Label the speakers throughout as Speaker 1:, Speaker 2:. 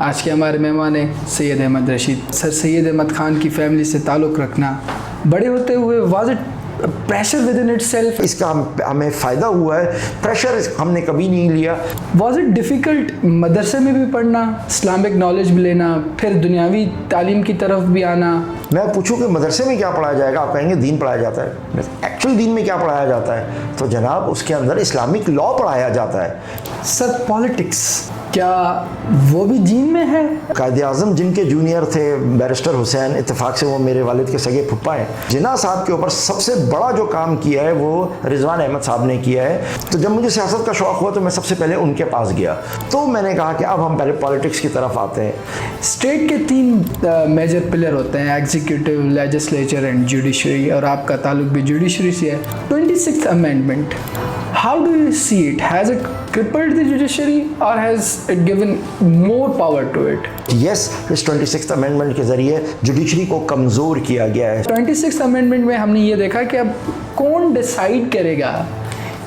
Speaker 1: आज के हमारे मेहमान हैं सैयद अहमद रशीद। सर, सैयद अहमद खान की फैमिली से ताल्लुक़ रखना बड़े होते हुए was it pressure with in itself?
Speaker 2: इसका हमें फ़ायदा हुआ है, प्रेशर हमने कभी नहीं लिया।
Speaker 1: वाज इट डिफ़िकल्ट मदरसे में भी पढ़ना, इस्लामिक नॉलेज भी लेना, फिर दुनियावी तालीम की तरफ भी आना?
Speaker 2: मैं पूछूं कि मदरसे में क्या पढ़ाया जाएगा, आप कहेंगे दीन पढ़ाया जाता है। एक्चुअल दीन में क्या पढ़ाया जाता है? तो जनाब उसके अंदर इस्लामिक लॉ पढ़ाया जाता है।
Speaker 1: सर, पॉलिटिक्स क्या वो भी जीन में है?
Speaker 2: कायद-ए-आज़म जिनके जूनियर थे बैरिस्टर हुसैन, इत्तेफाक से वो मेरे वालिद के सगे फुप्पा हैं। जिन्ना साहब के ऊपर सबसे बड़ा जो काम किया है वो रिजवान अहमद साहब ने किया है। तो जब मुझे सियासत का शौक़ हुआ तो मैं सबसे पहले उनके पास गया। तो मैंने कहा कि अब हम पहले पॉलिटिक्स की तरफ आते हैं।
Speaker 1: स्टेट के 3 मेजर पिलर होते हैं, एग्जीक्यूटिव, लेजिस्लेचर एंड जुडिशरी, और आपका ताल्लुक भी जुडिशरी से है। 26th amendment, how do you see it? Has it crippled the judiciary or has it given more power to it?
Speaker 2: Yes, इस 26th अमेंडमेंट के ज़रिए जुडिशरी को कमज़ोर किया गया है।
Speaker 1: 26th अमेंडमेंट में हमने ये देखा कि अब कौन डिसाइड करेगा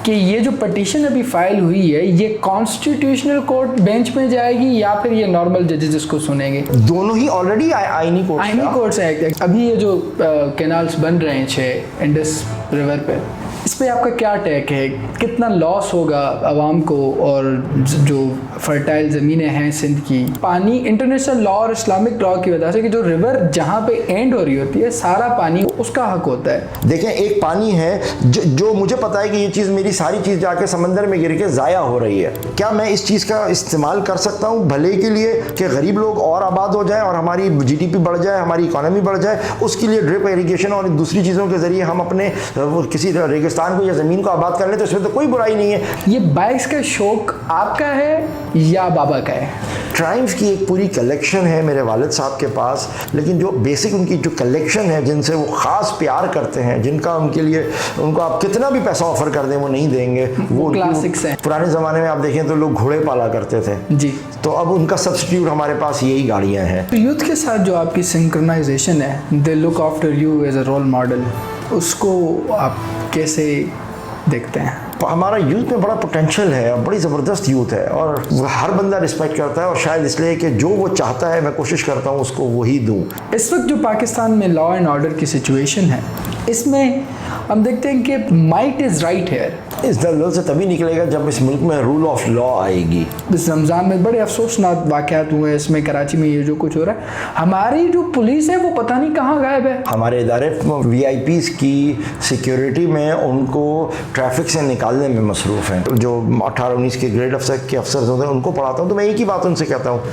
Speaker 1: कि ये जो पटिशन अभी फाइल हुई है ये कॉन्स्टिट्यूशनल कोर्ट बेंच में जाएगी या फिर ये नॉर्मल जजेस इसको सुनेंगे?
Speaker 2: दोनों ही ऑलरेडी आईनी
Speaker 1: कोर्ट्स है। अभी ये जो कैनाल्स बन रहे हैं 6 इंडस रिवर पे, इस पे आपका क्या टेक है? कितना लॉस होगा आवाम को और जो फर्टाइल ज़मीनें हैं सिंध की? पानी इंटरनेशनल लॉ और इस्लामिक लॉ की वजह से कि जो रिवर जहाँ पे एंड हो रही होती है सारा पानी उसका हक होता है।
Speaker 2: देखें, एक पानी है जो मुझे पता है कि ये चीज़ मेरी सारी चीज़ जाके समंदर में गिर के ज़ाया हो रही है। क्या मैं इस चीज़ का इस्तेमाल कर सकता हूँ भले के लिए कि गरीब लोग और आबाद हो जाए और हमारी GDP बढ़ जाए, हमारी इकॉनमी बढ़ जाए? उसके लिए ड्रिप इरिगेशन और दूसरी चीज़ों के ज़रिए हम अपने किसी रेगिस्तान को या ज़मीन को आबाद कर लें तो इसमें तो कोई बुराई नहीं है।
Speaker 1: ये बाइक्स का शौक आपका है या बाबा का है?
Speaker 2: ट्रायम्फ की एक पूरी कलेक्शन है मेरे वालिद साहब के पास, लेकिन जो बेसिक उनकी जो कलेक्शन है जिनसे वो ख़ास प्यार करते हैं, जिनका उनके लिए उनको आप कितना भी पैसा ऑफर कर दें वो नहीं देंगे। वो
Speaker 1: क्लासिक्स हैं।
Speaker 2: पुराने ज़माने में आप देखें तो लोग घोड़े पाला करते थे
Speaker 1: जी,
Speaker 2: तो अब उनका सब्स्टिट्यूट हमारे पास यही गाड़ियाँ हैं।
Speaker 1: तो यूथ के साथ जो आपकी सिंक्रोनाइजेशन है, they look after you as a role model, उसको आप कैसे देखते हैं?
Speaker 2: हमारा यूथ में बड़ा पोटेंशियल है, बड़ी ज़बरदस्त यूथ है और हर बंदा रिस्पेक्ट करता है और शायद इसलिए कि जो वो चाहता है मैं कोशिश करता हूँ उसको वही दूँ।
Speaker 1: इस वक्त जो पाकिस्तान में लॉ एंड ऑर्डर की सिचुएशन है, इसमें हम देखते हैं कि माइट इज़ राइट हेयर।
Speaker 2: इस दलदल से तभी निकलेगा जब इस मुल्क में रूल ऑफ लॉ आएगी।
Speaker 1: इस रमज़ान में बड़े अफसोसनाक वाक़यात हुए हैं, इसमें कराची में ये जो कुछ हो रहा है, हमारी जो पुलिस है वो पता नहीं कहाँ गायब है।
Speaker 2: हमारे इदारे VIPs की सिक्योरिटी में उनको ट्रैफिक से निकालने में मसरूफ़ हैं। जो 18-19 के ग्रेड अफसर के अफसर होते हैं उनको पढ़ाता हूँ तो मैं एक ही बात उनसे कहता हूँ